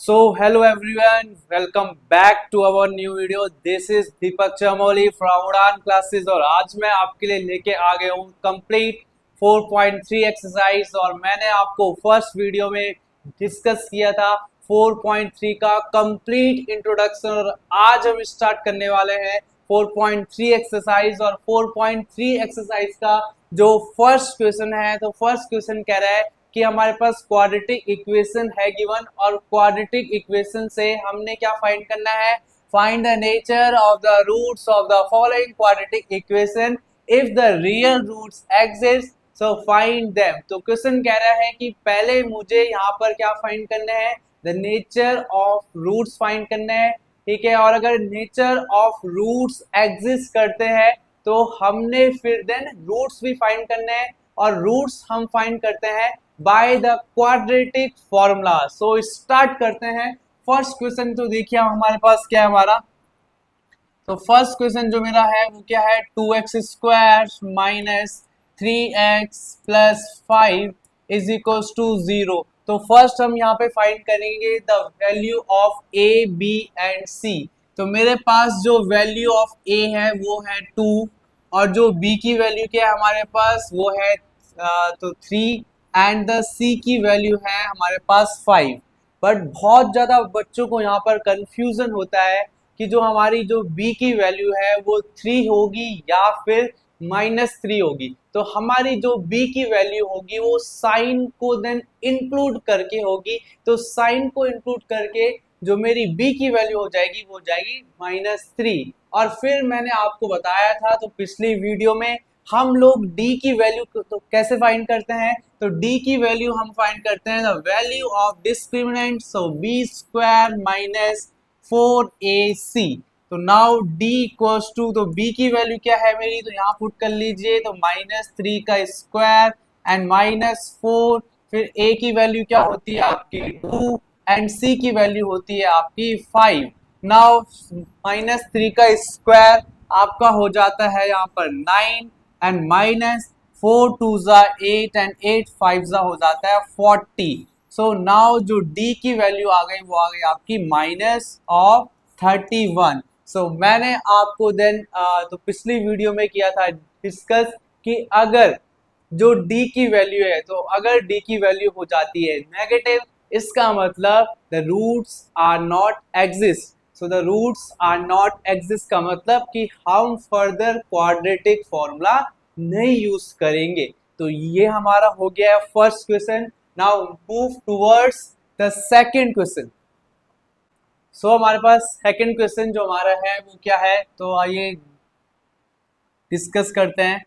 Hello everyone, welcome back to our new video. This is Deepak Chamoli from उड़ान classes और आज मैं आपके लिए लेके आ गया हूँ कंप्लीट 4.3 एक्सरसाइज। और मैंने आपको फर्स्ट वीडियो में डिस्कस किया था 4.3 का कंप्लीट इंट्रोडक्शन और आज हम स्टार्ट करने वाले हैं 4.3 एक्सरसाइज। और 4.3 एक्सरसाइज का जो फर्स्ट क्वेश्चन है, तो फर्स्ट क्वेश्चन कह रहा है कि हमारे पास क्वाड्रेटिक इक्वेशन है गिवन और क्वाड्रेटिक इक्वेशन से हमने क्या फाइंड करना है, find the nature of the roots of the following quadratic equation if the real roots exist so find them. तो क्वेश्चन कह रहा है कि पहले मुझे यहाँ पर क्या फाइंड करना है, the nature of roots find करना है, ठीक है। और अगर नेचर ऑफ रूट्स एग्जिस्ट करते हैं तो हमने फिर देन रूट्स भी फाइंड करने हैं और रूट्स हम फाइंड करते हैं by the quadratic formula. So start करते हैं फर्स्ट क्वेश्चन। तो देखिए हमारे पास क्या है हमारा, तो फर्स्ट क्वेश्चन जो मेरा है वो क्या है, 2x² minus 3x plus 5 is equals to 0। तो फर्स्ट हम यहाँ पे फाइंड करेंगे the value of a b and c। तो मेरे पास जो वैल्यू ऑफ a है वो है 2 और जो b की वैल्यू क्या है हमारे पास वो है तो 3 एंड द c की वैल्यू है हमारे पास 5। बट बहुत ज़्यादा बच्चों को यहाँ पर कंफ्यूजन होता है कि जो हमारी जो b की वैल्यू है वो 3 होगी या फिर -3 होगी। तो हमारी जो b की वैल्यू होगी वो साइन को देन इंक्लूड करके होगी। तो साइन को इंक्लूड करके जो मेरी b की वैल्यू हो जाएगी वो जाएगी -3। और फिर मैंने आपको बताया था तो पिछली वीडियो में हम लोग d की वैल्यू तो कैसे फाइंड करते हैं, तो d की वैल्यू हम फाइंड करते हैं the value of discriminant, so b² minus 4ac। तो नाउ d इक्वल्स टू, तो b की वैल्यू क्या है मेरी, तो यहाँ पुट कर लीजिए, तो -3 का स्क्वायर एंड -4, फिर a की वैल्यू क्या होती है आपकी 2 एंड c की वैल्यू होती है आपकी 5। नाउ -3 का स्क्वायर आपका हो जाता है यहाँ पर 9 एंड -4 2 जा 8 एंड 8 5 जा हो जाता है 40। सो नाउ जो d की वैल्यू आ गई वो आ गई आपकी -31। सो मैंने आपको देन तो पिछली वीडियो में किया था डिस्कस कि अगर जो d की वैल्यू है, तो अगर d की वैल्यू हो जाती है नेगेटिव, इसका मतलब the roots are not exist. So the roots are not exist का मतलब कि हम फर्दर क्वाड्रेटिक फॉर्मूला नहीं यूज करेंगे। तो ये हमारा हो गया है first question. Now move towards the second question. So हमारे पास सेकंड क्वेश्चन जो हमारा है वो क्या है, तो आइए डिस्कस करते हैं।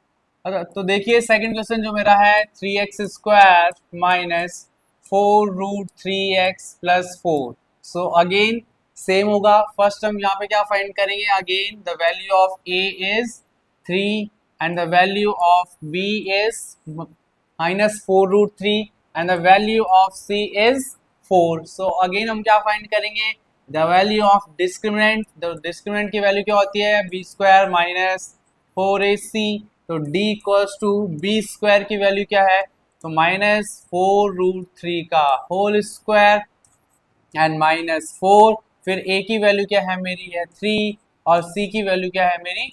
तो देखिए सेकंड क्वेश्चन जो मेरा है 3x² माइनस 4√3x प्लस 4। सो अगेन सेम होगा, फर्स्ट हम यहाँ पे क्या फाइंड करेंगे, again the value of a is 3 and the value of b is -4√3 and the value of c is 4। so again हम क्या find करेंगे, the value of discriminant, the discriminant की वैल्यू क्या होती है b² माइनस 4ac। तो d equals to b² की value क्या है, तो -4√3 का होल स्क्वायर एंड -4, फिर a की वैल्यू क्या है मेरी है 3 और c की वैल्यू क्या है मेरी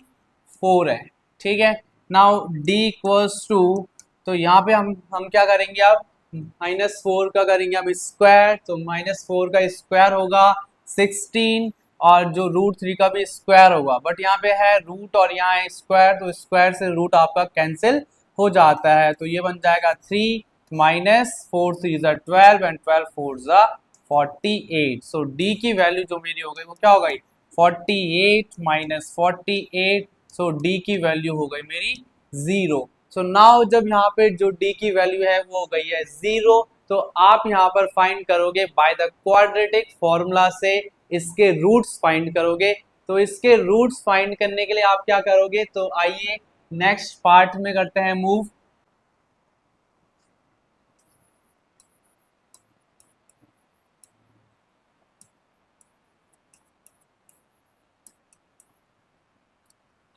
4 है, ठीक है। नाउ d इक्वल्स टू, तो यहाँ पे हम क्या करेंगे अब -4 का करेंगे अब स्क्वायर, तो -4 का स्क्वायर होगा 16 और जो √3 का भी स्क्वायर होगा। बट यहाँ पे है रूट और यहाँ है स्क्वायर, तो स्क्वायर से रूट आपका कैंसिल हो जाता है। तो ये बन जाएगा 3 -4 3 12 एंड 12 4 48। सो d की वैल्यू जो मेरी हो गई वो क्या हो गई 48 -48। सो d की वैल्यू हो गई मेरी 0। सो नाउ जब यहाँ पे जो d की वैल्यू है वो हो गई है 0, तो आप यहाँ पर फाइंड करोगे बाय द क्वाड्रेटिक फॉर्मूला से इसके रूट्स फाइंड करोगे। तो इसके रूट्स फाइंड करने के लिए आप क्या करोगे, तो आइए नेक्स्ट पार्ट में करते हैं मूव।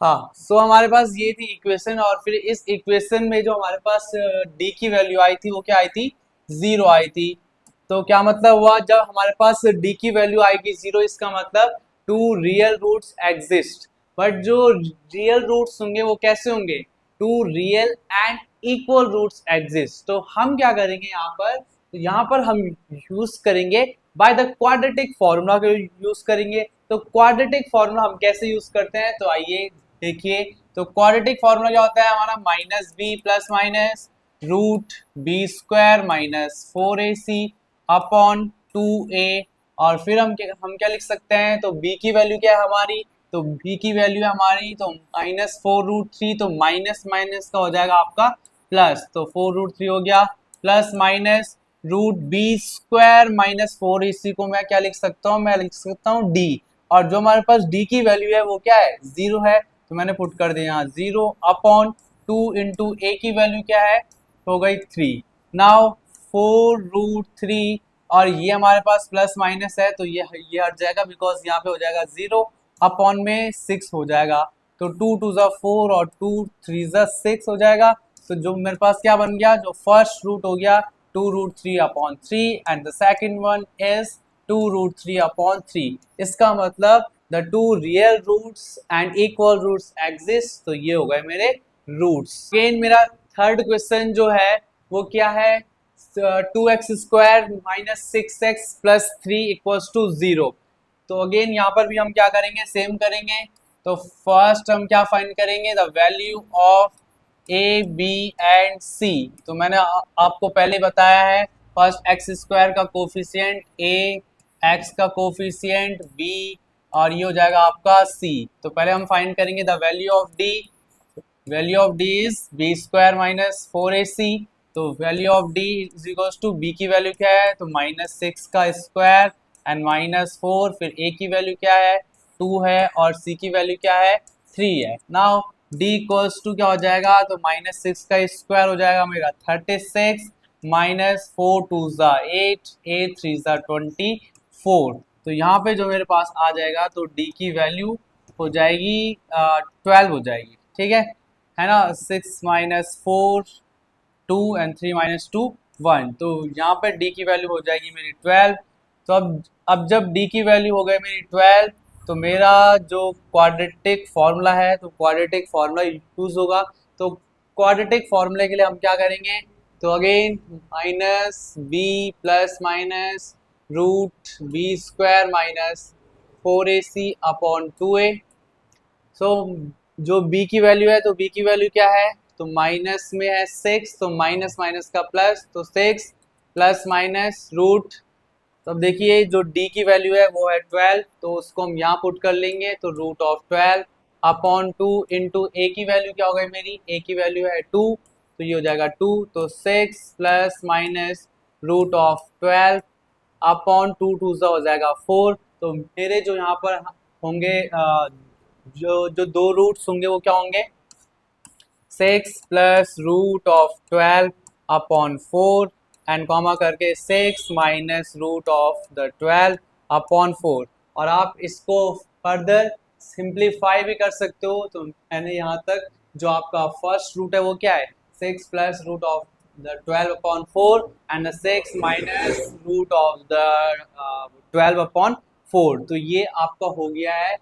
हाँ, सो हमारे पास ये थी इक्वेशन और फिर इस इक्वेशन में जो हमारे पास d की वैल्यू आई थी वो क्या आई थी 0 आई थी। तो क्या मतलब हुआ, जब हमारे पास d की वैल्यू आएगी 0, इसका मतलब 2 रियल रूट्स एग्जिस्ट। बट जो रियल रूट्स होंगे वो कैसे होंगे, 2 real and equal roots exist. तो हम क्या करेंगे यहाँ पर, तो यहाँ पर हम यूज करेंगे बाय द क्वाड्रेटिक फॉर्मूला को यूज करेंगे। तो क्वाड्रेटिक फॉर्मूला हम कैसे यूज करते हैं, तो आइए देखिए। तो क्वाड्रेटिक फॉर्मूला क्या होता है हमारा, minus b plus minus root b square minus 4ac upon 2a। और फिर हम क्या लिख सकते हैं, तो b की वैल्यू क्या है हमारी, तो b की वैल्यू है हमारी तो -4√3, तो माइनस माइनस का हो जाएगा आपका प्लस, तो 4√3 हो गया plus minus root b square minus 4ac को मैं क्या लिख सकता हूँ, मैं लिख सकता हूँ d। और जो हमारे पास d की वैल्यू है वो क्या है, 0 है, तो मैंने पुट कर दिया यहाँ 0 अपॉन 2 इंटू a की वैल्यू क्या है, हो गई 3। नाउ 4√3 और ये हमारे पास प्लस माइनस है तो ये हट जाएगा, बिकॉज यहाँ पे हो जाएगा 0 अपॉन में 6 हो जाएगा। तो 2 2 ज़ा 4 और 2 3 ज़ा 6 हो जाएगा। तो जो मेरे पास क्या बन गया, जो फर्स्ट रूट हो गया 2√3 upon 3 and the second one is 2√3 upon 3। इसका मतलब the two real roots and equal roots exist. तो ये हो गए मेरे रूट्स। अगेन मेरा थर्ड क्वेश्चन जो है वो क्या है, 2x square minus 6x plus 3 equals to 0। तो अगेन यहाँ पर भी हम क्या करेंगे, सेम करेंगे। तो फर्स्ट हम क्या फाइंड करेंगे, the value of a b and c. तो मैंने आपको पहले बताया है, फर्स्ट एक्स स्क्वायर का कोफिशिएंट ए, एक्स का कोफिशिएंट बी और ये हो जाएगा आपका सी। तो पहले हम फाइंड करेंगे the value of D. Value of D is b square minus 4ac। तो value of D is equals to b की वैल्यू क्या है, तो -6 का स्क्वायर एंड -4, फिर ए की वैल्यू क्या है 2 है और सी की वैल्यू क्या है 3 है। नाउ डी इक्वल्स टू क्या हो जाएगा, तो -6 का स्क्वायर हो जाएगा मेरा 36 -4 2 ज़ा 8 8 3 ज़ा 24। तो यहाँ पे जो मेरे पास आ जाएगा तो डी की वैल्यू हो जाएगी 12 हो जाएगी, ठीक है ना। 6 -4 2 एंड 3 -2 1। तो यहाँ पे d की वैल्यू हो जाएगी मेरी 12। तो अब जब d की वैल्यू हो गई मेरी 12, तो मेरा जो क्वाड्रेटिक फॉर्मूला है, तो क्वाड्रेटिक फॉर्मूला यूज होगा। तो क्वाड्रेटिक फॉर्मूले के लिए हम क्या करेंगे, तो again minus b plus minus root b square minus 4ac upon 2a। So जो b की वैल्यू है, तो b की वैल्यू क्या है, तो माइनस में है 6, तो माइनस माइनस का प्लस, तो 6 प्लस माइनस रूट। तो अब देखिए जो d की वैल्यू है वो है 12, तो उसको हम यहाँ पुट कर लेंगे, तो root of 12 upon 2 into a की वैल्यू क्या हो गई मेरी, a की वैल्यू है 2, तो ये हो जाएगा 2, तो 6 plus minus root of 12 upon 2 2 हो जाएगा 4। तो मेरे जो यहाँ पर होंगे जो जो दो रूट्स होंगे वो क्या होंगे, 6 plus root of 12 upon 4 and comma करके 6 minus root of the 12 upon 4। और आप इसको फर्दर सिंप्लीफाई भी कर सकते हो। तो मैंने यहाँ तक जो आपका फर्स्ट रूट है वो क्या है, 6 plus root of the 12 upon 4 and 6 minus root of the 12 upon 4। तो ये आपका हो गया है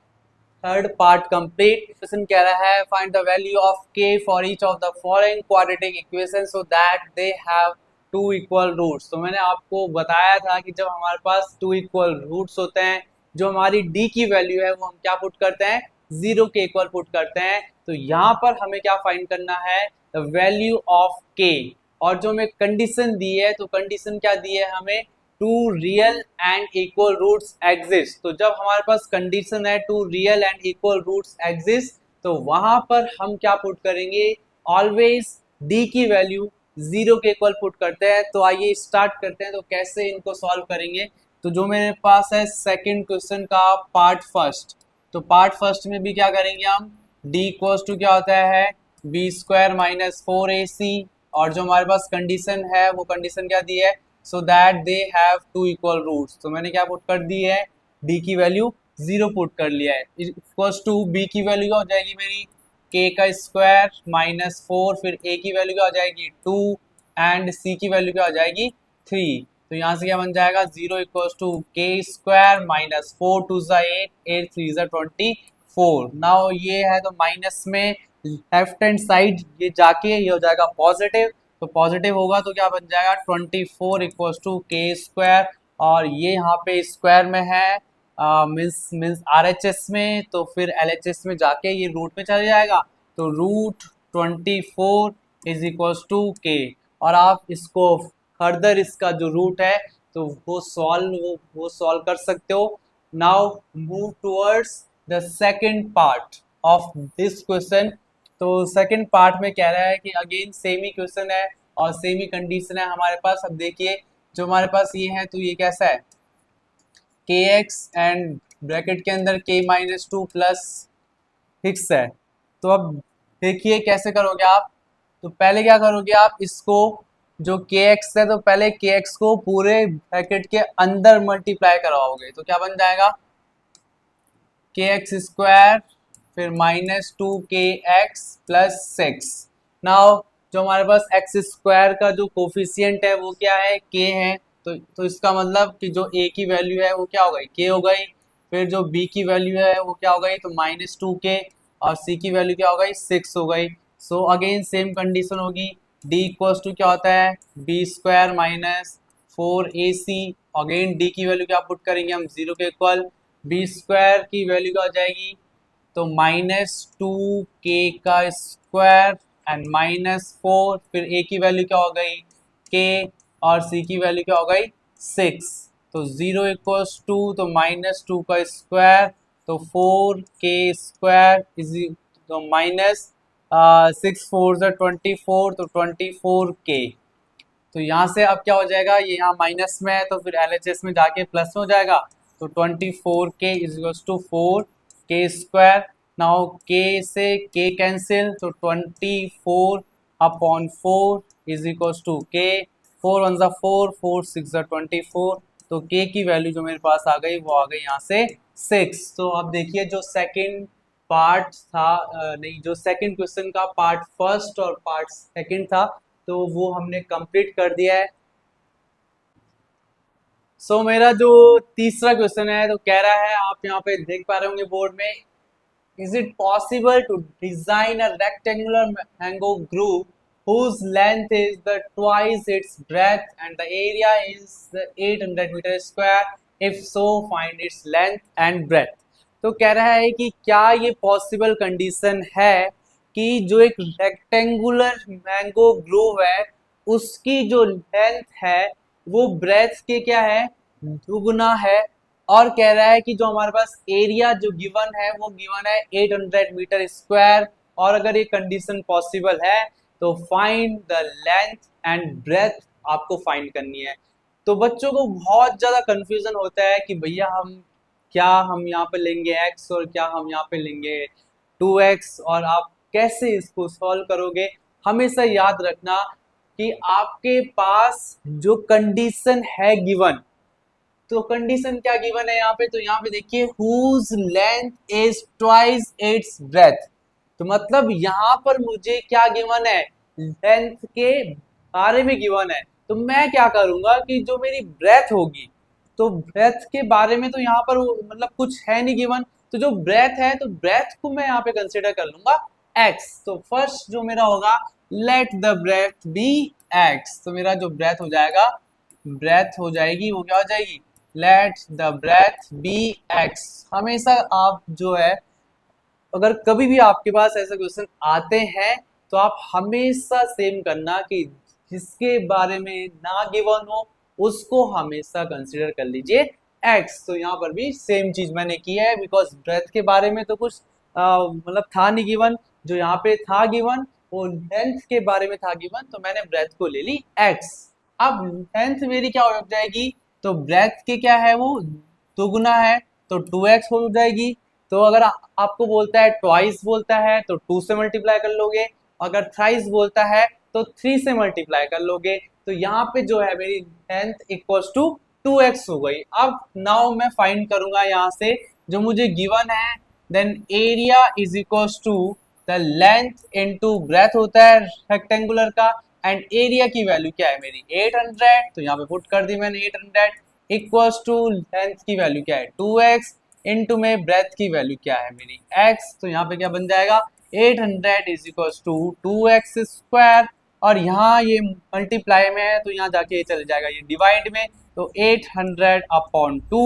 थर्ड पार्ट कंप्लीट। क्वेश्चन कह रहा है find the value of k for each of the following quadratic equation so that they have two equal roots. तो मैंने आपको बताया था कि जब हमारे पास टू इक्वल रूट्स होते हैं, जो हमारी d की वैल्यू है वो हम क्या पुट करते हैं, 0 के इक्वल पुट करते हैं। तो यहाँ पर हमें क्या फाइंड करना है, द वैल्यू ऑफ k। और जो हमें कंडीशन दी है, तो कंडीशन क्या दी है हमें, two real and equal roots exist. तो जब हमारे पास कंडीशन है two real and equal roots exist, तो वहां पर हम क्या पुट करेंगे, ऑलवेज d की वैल्यू 0 के इक्वल पुट करते हैं। तो आइए स्टार्ट करते हैं, तो कैसे इनको सॉल्व करेंगे। तो जो मेरे पास है सेकंड क्वेश्चन का पार्ट फर्स्ट, तो पार्ट फर्स्ट में भी क्या करेंगे हम, d इक्वल्स टू क्या होता है, बी स्क्वायर माइनस 4ac। और जो हमारे पास कंडीशन है वो कंडीशन क्या दी है, so that they have two equal roots. तो मैंने क्या पुट कर दी है, d की वैल्यू 0 पुट कर लिया है। इक्वल्स टू b की वैल्यू क्या हो जाएगी मेरी, k का स्क्वायर माइनस 4, फिर a की वैल्यू क्या हो जाएगी 2 एंड c की वैल्यू क्या हो जाएगी 3। तो यहाँ से क्या बन जाएगा, 0 इक्वल्स टू के स्क्वायर माइनस 4 टू ज़ा 8, 8 3 ज़ा 24। नाउ ये है तो माइनस में लेफ्ट हैंड साइड ये जाके ये हो जाएगा पॉजिटिव, तो पॉजिटिव होगा तो क्या बन जाएगा 24 इक्वल्स टू के स्क्वायर, और ये यहाँ पे स्क्वायर में है मीन्स मीन्स RHS में, तो फिर LHS में जाके ये रूट में चला जाएगा, तो रूट 24 इज इक्वल्स टू के। और आप इसको फर्दर इसका जो रूट है तो वो सॉल्व कर सकते हो। Now move towards the second part of this question. तो सेकंड पार्ट में कह रहा है कि अगेन सेम ही क्वेश्चन है और सेम ही कंडीशन है हमारे पास। अब देखिए जो हमारे पास ये है तो ये कैसा है, के एक्स एंड ब्रैकेट के अंदर के माइनस 2 प्लस फिक्स है। तो अब देखिए कैसे करोगे आप, तो पहले क्या करोगे आप, इसको जो के एक्स है तो पहले के एक्स को पूरे ब्रैकेट के अंदर मल्टीप्लाई करवाओगे, तो क्या बन जाएगा के एक्स स्क्वायर फिर माइनस 2 के एक्स प्लस 6। नाउ जो हमारे पास एक्स स्क्वायर का जो कोफिशियंट है वो क्या है, के है, तो इसका मतलब कि जो ए की वैल्यू है वो क्या हो गई, के हो गई। फिर जो बी की वैल्यू है वो क्या हो गई, तो माइनस 2 के, और सी की वैल्यू क्या हो गई, 6 हो गई। सो अगेन सेम कंडीशन होगी, डी इक्वल्स टू क्या होता है, B square minus 4ac। Again D की वैल्यू क्या पुट करेंगे हम, 0 के इक्वल, बी स्क्वायर की वैल्यू क्या हो जाएगी, तो माइनस 2 के का स्क्वायर एंड माइनस 4, फिर ए की वैल्यू क्या हो गई के, और सी की वैल्यू क्या हो गई 6। तो 0 इक्वल्स टू तो माइनस 2 का स्क्वायर, तो 4 के स्क्वायर इज तो माइनस 6 4 24, तो 24 के। तो यहाँ से अब क्या हो जाएगा, ये यहाँ माइनस में है तो फिर LHS में जाके प्लस में हो जाएगा, तो 24 के इज इक्वल्स टू 4 के स्क्वायर। नाउ के से के कैंसिल, तो 24 अपॉन 4 इज इक्वल्स टू के, 4 वन ज़ा 4, 4 6 ज़ा 24, तो के की वैल्यू जो मेरे पास आ गई वो आ गई यहाँ से 6। तो अब देखिए जो सेकंड पार्ट था नहीं, जो सेकंड क्वेश्चन का पार्ट फर्स्ट और पार्ट सेकंड था तो वो हमने कंप्लीट कर दिया है। सो मेरा जो तीसरा क्वेश्चन है तो कह रहा है, आप यहाँ पे देख पा रहे होंगे बोर्ड में, is it possible to design a rectangular mango group whose length is the twice its breadth and the area is the 800 meter square, if so find its length and breadth। तो कह रहा है कि क्या ये possible condition है कि जो एक रेक्टेंगुलर मैंगो ग्रोव है उसकी जो लेंथ है वो ब्रेथ के क्या है, दुगुना है। और कह रहा है कि जो हमारे पास एरिया जो गिवन है वो गिवन है 800 मीटर स्क्वायर, और अगर ये कंडीशन पॉसिबल है तो find the length and breadth आपको फाइंड करनी है। तो बच्चों को बहुत ज़्यादा कंफ्यूजन होता है कि भैया हम यहाँ पे लेंगे x और क्या हम यहाँ पे लेंगे 2x, और आप कैसे इसको सॉल्व करोगे। हमेशा याद रखना कि आपके पास जो कंडीशन है गिवन, तो कंडीशन क्या गिवन है यहाँ पे, तो यहाँ पे देखिए whose length is twice its breadth. तो मतलब यहाँ पर मुझे क्या गिवन है, लेंथ के बारे में गिवन है। तो मैं क्या करूंगा कि जो मेरी ब्रेथ होगी, तो ब्रेथ के बारे में तो यहाँ पर मतलब कुछ है नहीं गिवन, तो जो ब्रेथ है तो ब्रेथ को मैं यहाँ पे कंसिडर कर लूंगा x। तो फर्स्ट जो मेरा होगा, let the breadth be x। तो मेरा जो ब्रेथ हो जाएगा, ब्रेथ हो जाएगी वो क्या हो जाएगी, let the breadth be x। हमेशा आप जो है अगर कभी भी आपके पास ऐसे क्वेश्चन आते हैं तो आप हमेशा सेम करना कि जिसके बारे में ना गिवन हो उसको हमेशा कंसीडर कर लीजिए x। तो यहाँ पर भी सेम चीज मैंने की है, बिकॉज ब्रेथ के बारे में तो कुछ मतलब था नहीं गिवन, जो यहाँ पे था गिवन वो लेंथ के बारे में था गिवन, तो मैंने ब्रेथ को ले ली x। अब लेंथ मेरी क्या हो जाएगी, तो ब्रेथ के क्या है वो दुगुना है, तो 2x हो जाएगी। तो अगर आपको बोलता है ट्वाइस बोलता है तो 2 से मल्टीप्लाई कर लोगे, अगर थ्राइस बोलता है तो 3 से मल्टीप्लाई कर लोगे। तो यहाँ पे जो है मेरी लेंथ इक्वल्स टू 2x हो गई। अब नाउ मैं फाइंड करूंगा यहाँ से जो मुझे गिवन है, then area is equals to the length into breadth होता है रेक्टेंगुलर का, एंड एरिया की वैल्यू क्या है मेरी 800, तो यहाँ पे पुट कर दी मैंने 800 इक्वल्स टू लेंथ की वैल्यू क्या है 2x इनटू में ब्रेथ की वैल्यू क्या है मेरी x, तो यहाँ पे क्या बन जाएगा 800 is equals to 2x square, और यहाँ ये मल्टीप्लाई में है तो यहाँ जाके ये चल जाएगा ये डिवाइड में, तो 800 upon 2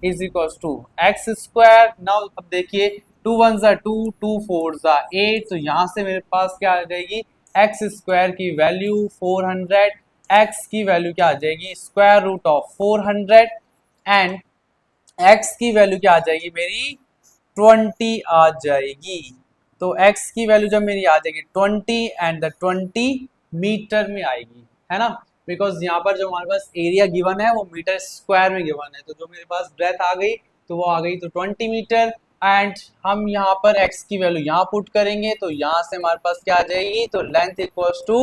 is equals to x square. Now अब देखिए 2 1 ज़ा 2, 2 4 ज़ा 8, तो यहाँ से मेरे पास क्या आ जाएगी एक्स स्क्वायर की वैल्यू 400, एक्स की वैल्यू क्या आ जाएगी square root of 400 and x की वैल्यू क्या आ जाएगी मेरी 20 आ जाएगी। तो x की वैल्यू जब मेरी आ जाएगी 20 एंड द 20 मीटर में आएगी, है ना, बिकॉज यहाँ पर जो हमारे पास एरिया गिवन है वो मीटर स्क्वायर में गिवन है, तो जो मेरे पास ब्रेथ आ गई तो वो आ गई तो 20 मीटर एंड हम यहाँ पर x की वैल्यू यहाँ पुट करेंगे तो यहाँ से हमारे पास क्या आ जाएगी, तो length equals to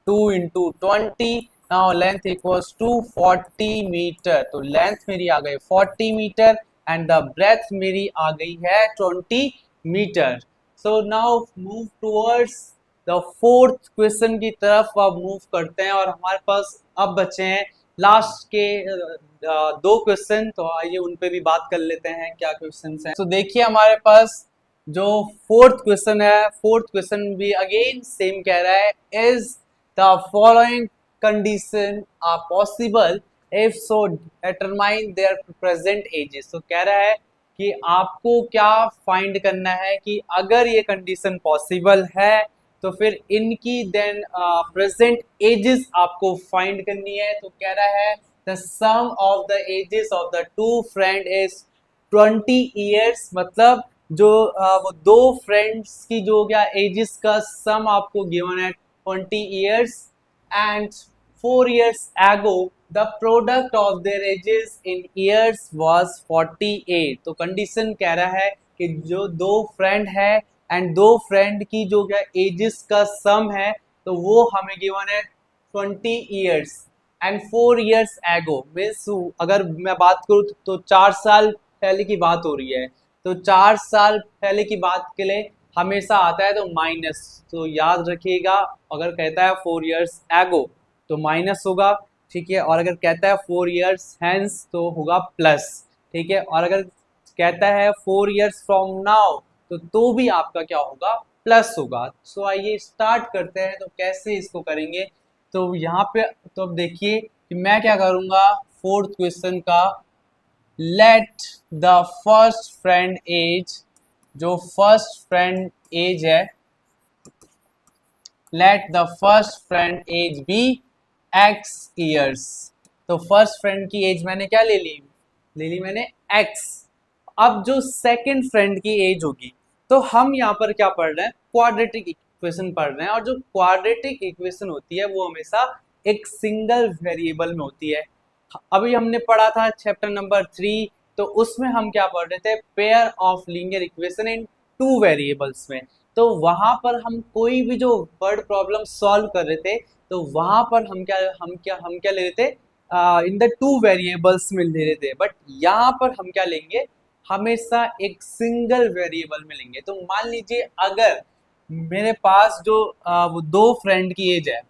2 into 20, now length equals to 40 metre, तो लेंथ मेरी आ गई 40 मीटर एंड द ब्रेथ मेरी आ गई है 20 metre. So now move towards the fourth question की तरफ अब मूव करते हैं, और हमारे पास अब बचे हैं लास्ट के दो क्वेश्चन, तो आइए उन पे भी बात कर लेते हैं क्या क्वेश्चन हैं। तो देखिए हमारे पास जो फोर्थ क्वेश्चन है, फोर्थ क्वेश्चन भी अगेन सेम कह रहा है is the following condition are possible if so determine their present ages, तो कह रहा है कि आपको क्या फाइंड करना है कि अगर ये कंडीशन पॉसिबल है तो फिर इनकी देन प्रेजेंट एजेस आपको फाइंड करनी है। तो कह रहा है the sum of the ages of the two friend is 20 years, मतलब जो वो दो फ्रेंड्स की जो क्या एजेस का सम आपको गिवन है 20 years and 4 years ago the product of their ages in years was 48, तो कंडीशन कह रहा है कि जो दो फ्रेंड है एंड दो फ्रेंड की जो क्या एजेस का सम है तो वो हमें गिवन है 20 years and 4 years ago means अगर मैं बात करूँ तो 4 साल पहले की बात हो रही है, तो 4 साल पहले की बात के लिए हमेशा आता है तो माइनस, तो याद रखिएगा अगर कहता है 4 years ago तो माइनस होगा, ठीक है, और अगर कहता है 4 years hence तो होगा प्लस, ठीक है, और अगर कहता है 4 years फ्रॉम नाउ तो भी आपका क्या होगा प्लस होगा। सो आइए स्टार्ट करते हैं, तो कैसे इसको करेंगे, तो यहाँ पे तो अब देखिए कि मैं क्या करूँगा फोर्थ क्वेश्चन का let the first friend age, जो फर्स्ट फ्रेंड एज है let the first friend age be x years, तो फर्स्ट फ्रेंड की एज मैंने क्या ले ली मैंने x। अब जो सेकंड फ्रेंड की एज होगी तो हम यहाँ पर क्या पढ़ रहे हैं क्वाड्रेटिक इक्वेशन पढ़ रहे हैं, और जो क्वाड्रेटिक इक्वेशन होती है वो हमेशा एक सिंगल वेरिएबल में होती है। अभी हमने पढ़ा था चैप्टर नंबर 3, तो उसमें हम क्या पढ़ रहे थे pair of linear equation in 2 variables में, तो वहां पर हम कोई भी जो वर्ड प्रॉब्लम सॉल्व कर रहे थे तो वहां पर हम क्या ले रहे थे इन द 2 वेरिएबल्स में ले रहे थे, बट यहाँ पर हम क्या लेंगे हमेशा एक सिंगल वेरिएबल में लेंगे। तो मान लीजिए अगर मेरे पास जो वो दो फ्रेंड की एज है,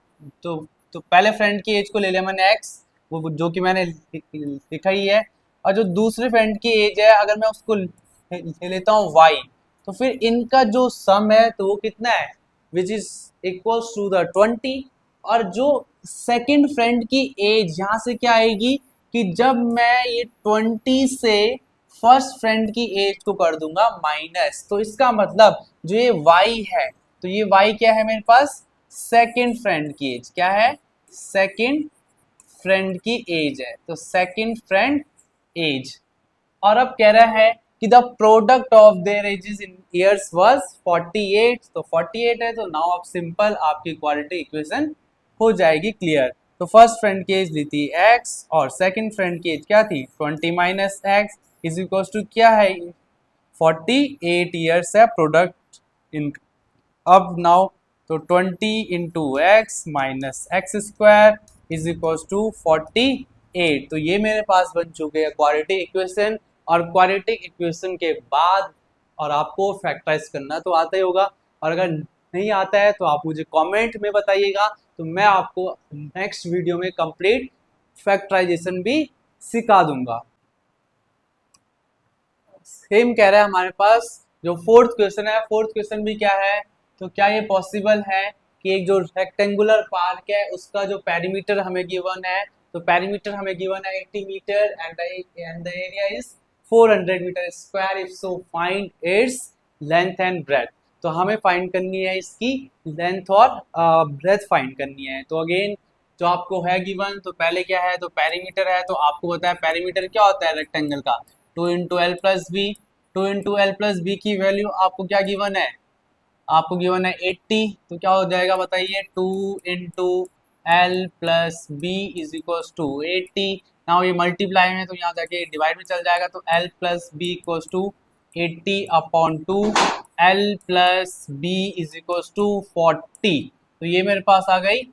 तो पहले फ्रेंड की एज को ले लिया मैंने x, वो जो कि मैंने लिखा ही है, और जो दूसरे फ्रेंड की एज है अगर मैं उसको ले लेता हूँ y, तो फिर इनका जो सम है तो वो कितना है which is equals to the 20, और जो सेकंड फ्रेंड की एज यहाँ से क्या आएगी कि जब मैं ये 20 से फर्स्ट फ्रेंड की एज को कर दूंगा माइनस, तो इसका मतलब जो ये y है तो ये y क्या है मेरे पास सेकंड फ्रेंड की एज, क्या है सेकंड फ्रेंड की एज है, तो सेकंड फ्रेंड एज। और अब कह रहा है कि the product of their edges in years was 48, तो 48 है, तो नाउ अब सिंपल आपकी क्वाड्रेटिक इक्वेशन हो जाएगी क्लियर। तो फर्स्ट फ्रेंड की एज ली थी x और सेकंड फ्रेंड की एज क्या थी 20 minus x is equals to क्या है 48 ईयर्स है प्रोडक्ट इन। अब नाउ तो 20 into x minus x square is equals to 48, तो ये मेरे पास बन चुके हैं क्वाड्रेटिक इक्वेशन। और क्वाड्रेटिक इक्वेशन के बाद और आपको फैक्टराइज करना तो आता ही होगा, और अगर नहीं आता है तो आप मुझे कमेंट में बताइएगा तो मैं आपको नेक्स्ट वीडियो में कंप्लीट फैक्टराइजेशन भी सिखा दूंगा। सेम कह रहा है हमारे पास जो फोर्थ क्वेश्चन है, फोर्थ क्वेश्चन भी क्या है, तो क्या ये पॉसिबल है कि एक जो रेक्टेंगुलर पार्क है उसका जो पेरीमीटर हमें गिवन है, तो पेरीमीटर हमें गिवन है 80 metre and the area is 400 metre square, if so find its length and breadth. तो हमें फाइंड करनी है इसकी लेंथ और ब्रेथ फाइंड करनी है। तो अगेन जो आपको है गिवन, तो पहले क्या है, तो पेरीमीटर है, तो आपको पता है पेरीमीटर क्या होता है रेक्टेंगल का, 2 × L+B। 2 × L+B की वैल्यू आपको क्या गिवन है, आपको गिवन है 80। तो क्या हो जाएगा बताइए, 2 × L+B is equals to 80। Now ये मल्टीप्लाई में, तो यहाँ जाके डिवाइड में चल जाएगा, तो L+B equals to 80/2, L+B is equals to 40। तो ये मेरे पास आ गई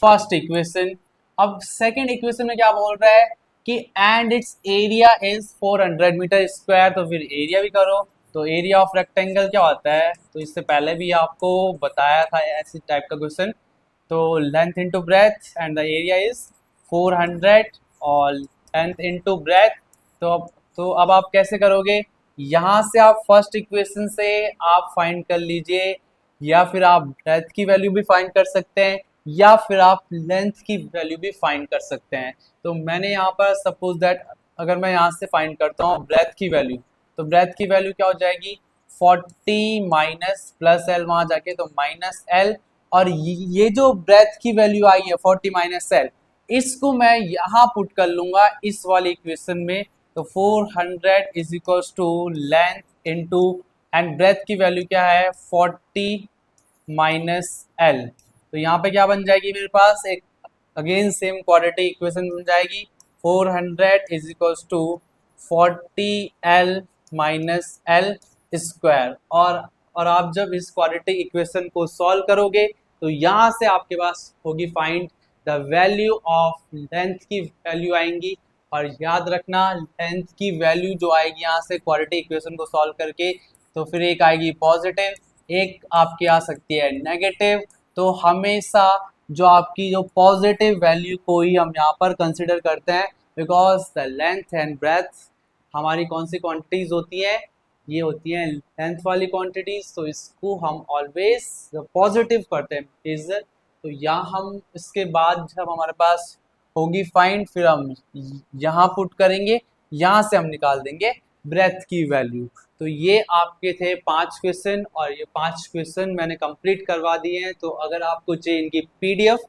फर्स्ट इक्वेशन। अब सेकंड इक्वेशन में क्या बोल रहा है कि and its area is 400 metre square, तो फिर एरिया भी करो। तो एरिया ऑफ रेक्टेंगल क्या होता है, तो इससे पहले भी आपको बताया था ऐसी टाइप का क्वेश्चन। तो length into breath and the area is 400 और लेंथ इनटू ब्रेथ। तो अब आप कैसे करोगे, यहाँ से आप फर्स्ट इक्वेशन से आप फाइंड कर लीजिए, या फिर आप ब्रेथ की वैल्यू भी फाइंड कर सकते हैं, या फिर आप लेंथ की वैल्यू भी फाइंड कर सकते हैं। तो मैंने यहाँ पर सपोज दैट अगर मैं यहाँ से फाइंड करता हूँ ब्रेथ की वैल्यू, तो ब्रेथ की वैल्यू क्या हो जाएगी 40 माइनस प्लस एल, वहां जाके तो माइनस एल, और ये जो ब्रेथ की वैल्यू आई है 40 माइनस एल, इसको मैं यहाँ पुट कर लूंगा इस वाली इक्वेशन में। तो 400 is equals to length into and breadth की वैल्यू क्या है 40 माइनस एल। तो यहाँ पे क्या बन जाएगी मेरे पास, एक अगेन सेम क्वाड्रेटिक इक्वेशन बन जाएगी, 400 is equals to 40L minus L square. और आप जब इस क्वाड्रेटिक इक्वेशन को सॉल्व करोगे तो यहाँ से आपके पास होगी find the value of length की वैल्यू आएंगी। और याद रखना लेंथ की वैल्यू जो आएगी यहाँ से क्वाड्रेटिक इक्वेशन को सॉल्व करके, तो फिर एक आएगी पॉजिटिव, एक आपकी आ सकती है नेगेटिव। तो हमेशा जो आपकी जो पॉजिटिव वैल्यू को ही हम यहाँ पर कंसिडर करते हैं, because the length and breadth हमारी कौन सी क्वांटिटीज होती है, ये होती है लेंथ वाली क्वांटिटीज। तो इसको हम ऑलवेज पॉजिटिव करते हैं मेजर। तो यहाँ हम इसके बाद जब हमारे पास होगी फाइंड, फिर हम यहाँ पुट करेंगे, यहाँ से हम निकाल देंगे ब्रेथ की वैल्यू। तो ये आपके थे 5 क्वेश्चन, और ये 5 क्वेश्चन मैंने कंप्लीट करवा दिए हैं। तो अगर आपको चाहिए इनकी पीडीएफ,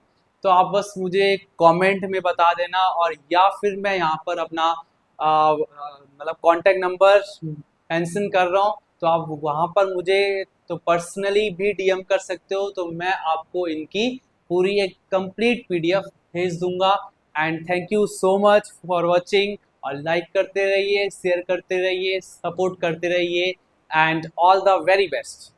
तो आप बस मुझे कमेंट में बता देना, और या फिर मैं यहाँ पर अपना मतलब कांटेक्ट नंबर मेंशन कर रहा हूँ, तो आप वहाँ पर मुझे तो पर्सनली भी डीएम कर सकते हो। तो मैं आपको इनकी पूरी एक कंप्लीट पीडीएफ भेज दूंगा। And thank you so much for watching, और लाइक करते रहिए, शेयर करते रहिए, सपोर्ट करते रहिए, and all the very best.